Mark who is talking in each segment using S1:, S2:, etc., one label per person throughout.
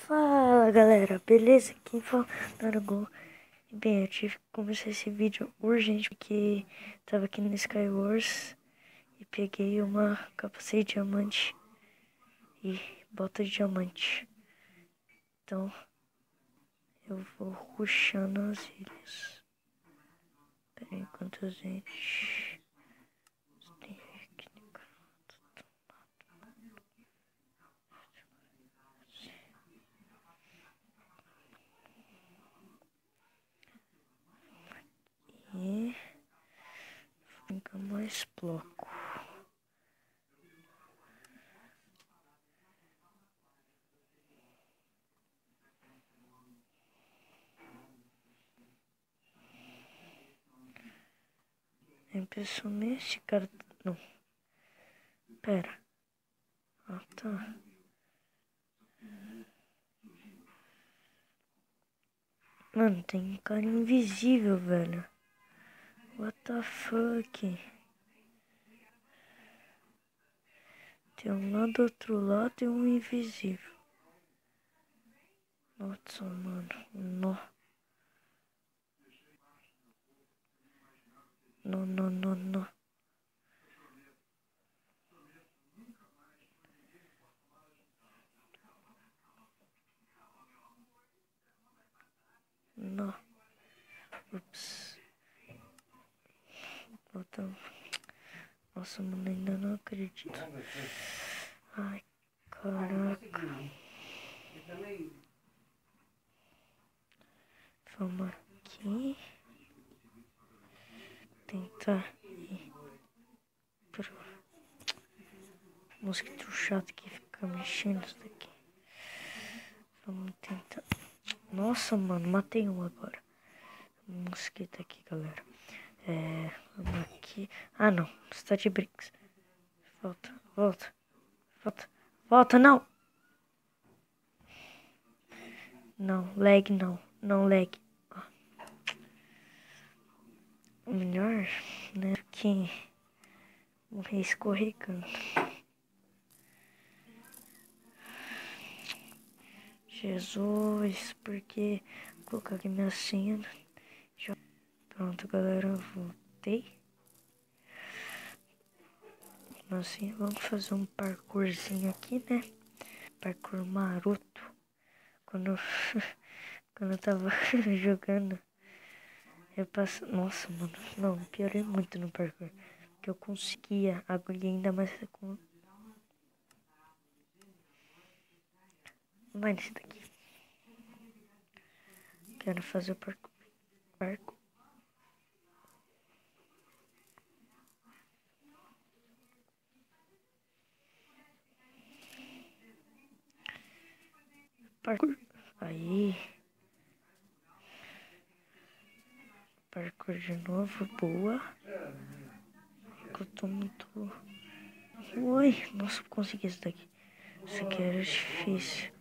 S1: Fala galera, beleza? Quem fala Naragol. Bem, eu tive que começar esse vídeo urgente porque tava aqui no Skywars e peguei uma capacete diamante e bota de diamante. Então eu vou rushando as ilhas. Pera aí, quanta gente tem aqui no canto. E fica mais bloco. Pessoalmente, esse cara. Não. Pera. Ah, tá. Mano, tem um cara invisível, velho. What the fuck? Tem um lá do outro lado e um invisível. Nossa, mano. Não. Não, não, não, não. Não. Ups. Voltamos. Nossa, mano, ainda não acredito. Ai, caraca. Vamos aqui. Tentar ir pro mosquito chato que fica mexendo isso daqui. Vamos tentar. Nossa, mano, matei um agora. Mosquito aqui, galera. Vamos aqui. Ah, não. Você tá de brinks. Volta, volta, volta. Volta, não! Não, lag não. Não lag. O melhor, né? Que morrer escorregando. Jesus, porque vou colocar aqui minha senha. Pronto, galera, eu voltei. Assim, vamos fazer um parkourzinho aqui, né? Parkour maroto. Quando, quando eu tava jogando, eu passo. Nossa, mano, não, piorei muito no parkour. Porque eu conseguia agulhar ainda mais com. Vai nesse daqui. Quero fazer o parkour. Parkour. Aí. Parkour de novo. Boa. Eu tô muito. Oi. Nossa, eu consegui isso daqui. Isso aqui era difícil.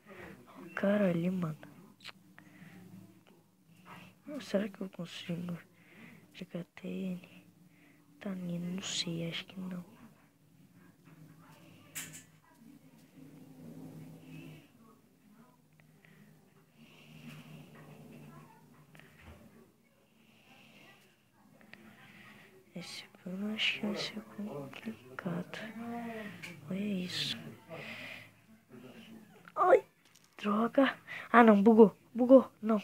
S1: O cara ali, mano. Será que eu consigo chegar até ele? Tá ali, não sei, acho que não. Esse eu acho que vai ser complicado. Olha isso. Ai, droga. Ah, não, bugou. Bugou, não.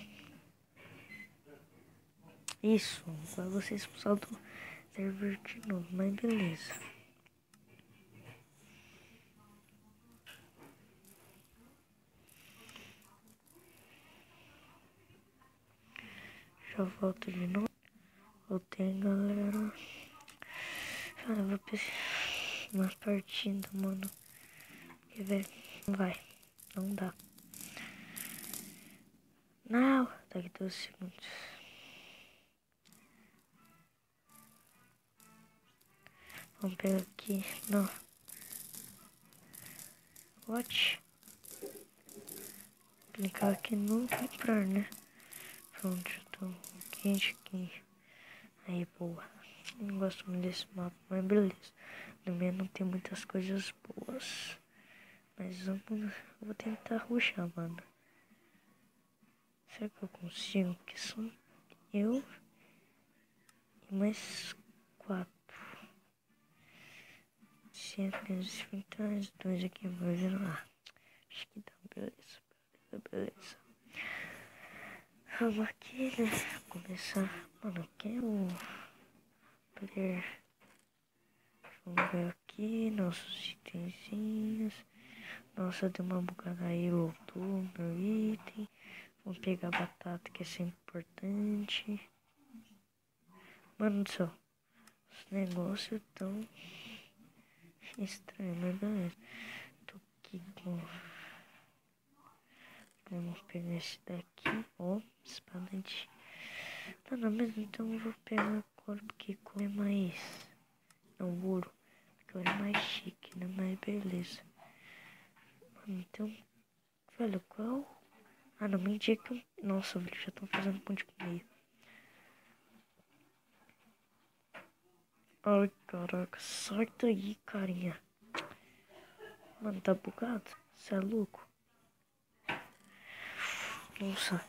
S1: Isso, agora você expulsar do server de novo, mas beleza. Já volto de novo. Voltei, galera. Ah, eu vou precisar uma partida, mano. Quer ver? Não vai. Não dá. Não. Daqui 12 segundos. Vamos pegar aqui. Não. What? Clicar aqui no comprar, né? Pronto, já tô quente aqui. Aí, boa. Não gosto muito desse mapa, mas beleza. Também não tem muitas coisas boas. Mas vou tentar rushar, mano. Será que eu consigo? Que são eu e mais 4. 150 mais 2 aqui, vou ver lá. Acho que dá, beleza. Vamos aqui, né? Começar. Mano, eu quero poder. Vamos ver aqui nossos itenzinhos. Nossa, deu uma bugada aí, voltou meu item. Vamos pegar a batata, que é sempre importante. Mano do céu, os negócios tão estranhos, mas beleza. Tô aqui com. Vamos pegar esse daqui. Ó, espada de. Tá na mesma, então eu vou pegar a cor, porque cor é mais. Não, ouro. Porque cor é mais chique, né? Mas beleza. Mano, então. Velho, qual? Ah, não, me indica. Nossa, velho, já estão fazendo pão de comer. Ai, caraca, sai daí, carinha. Mano, tá bugado? Cê é louco? Nossa,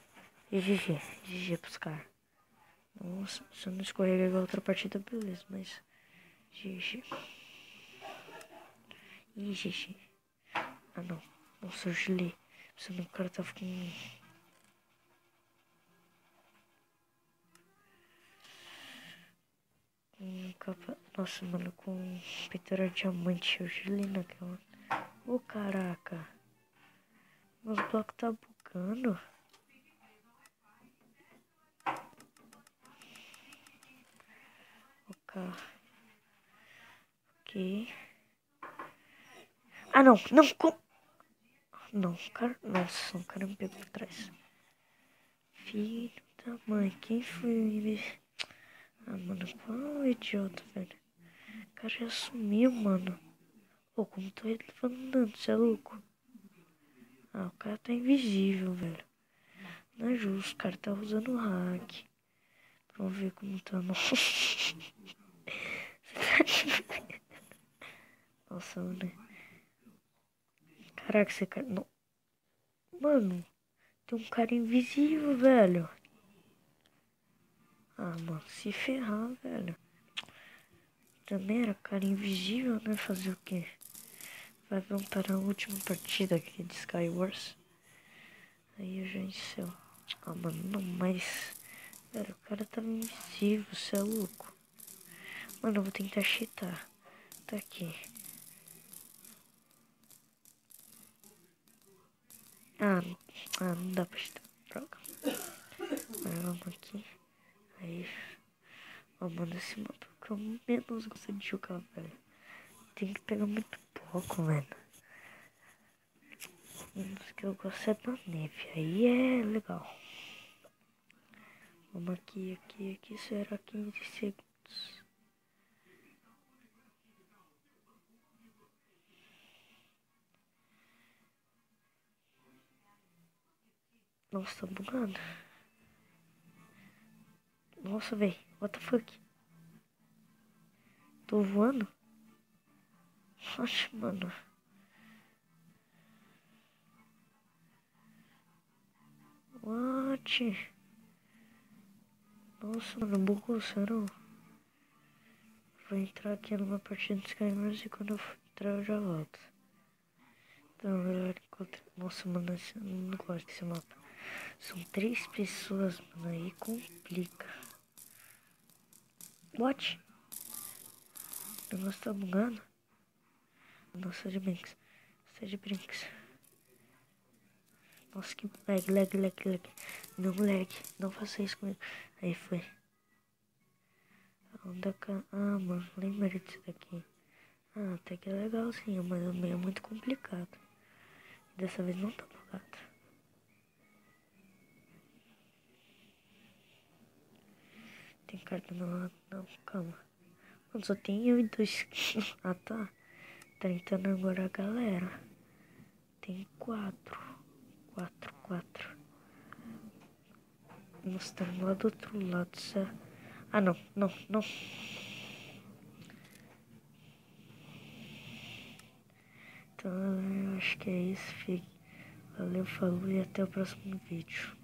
S1: GG pros caras. Nossa, se eu não escorregar igual outra partida, beleza, mas... GG. Ih, GG. Ah, não. Nossa, eu gelei. Pensando que o cara tava com... capa... Nossa, mano, com pintura diamante. Eu gelei naquela... Ô, caraca. Meus blocos tá bugando. Ok. Ah, não. Não, com... Não, cara... Nossa, o cara me pegou por trás. Filho da mãe, quem foi? Ah, mano, qual idiota, velho? O cara já sumiu, mano. Pô, como tô ele andando, cê é louco? Ah, o cara tá invisível, velho. Não é justo, o cara tá usando hack. Vamos ver como tá, não. Nossa, mano. Caraca, esse cara... Não. Mano, tem um cara invisível, velho. Ah, mano, se ferrar, velho. Também era cara invisível, né? Fazer o quê? Vai voltar a última partida aqui de Skywars. Aí eu já encerro. Ah, mano, não, mas... Cara, o cara tava invisível, cê é louco. Mano, eu vou tentar cheatar. Tá aqui. Não dá pra cheatar. Droga. Mas vamos aqui. Aí... Ó, mano, esse mapa que eu menos gosto de jogar, velho. Tem que pegar muito pouco, velho. Um dos que eu gosto é da neve. Aí é legal. Vamos aqui. Será 15 segundos. Nossa, tá bugado. Nossa, velho. What the fuck? Tô voando? Oxe, mano. What? Nossa, mano, bugou, sério. Vou entrar aqui numa partida de Skywars e quando eu entrar eu já volto. Então, melhor encontrar... Nossa, mano, eu não gosto desse mapa. São 3 pessoas, mano, aí complica. What? O negócio tá bugando? Nossa, de brinks. Sai de brinks. Nossa, que lag. Não lag. Não faça isso comigo. Aí foi. Onde é que... Ah, mano, lembra disso daqui. Ah, até que é legalzinho, mas o meio é muito complicado. Dessa vez não tá bugado. Tem carta não, não, calma. Mano, só tem eu e 2. Ah, tá. Tá entrando agora a galera. Tem 4. 4. Nós estamos lá do outro lado, certo? Ah, não. Então, eu acho que é isso, filho. Valeu, falou e até o próximo vídeo.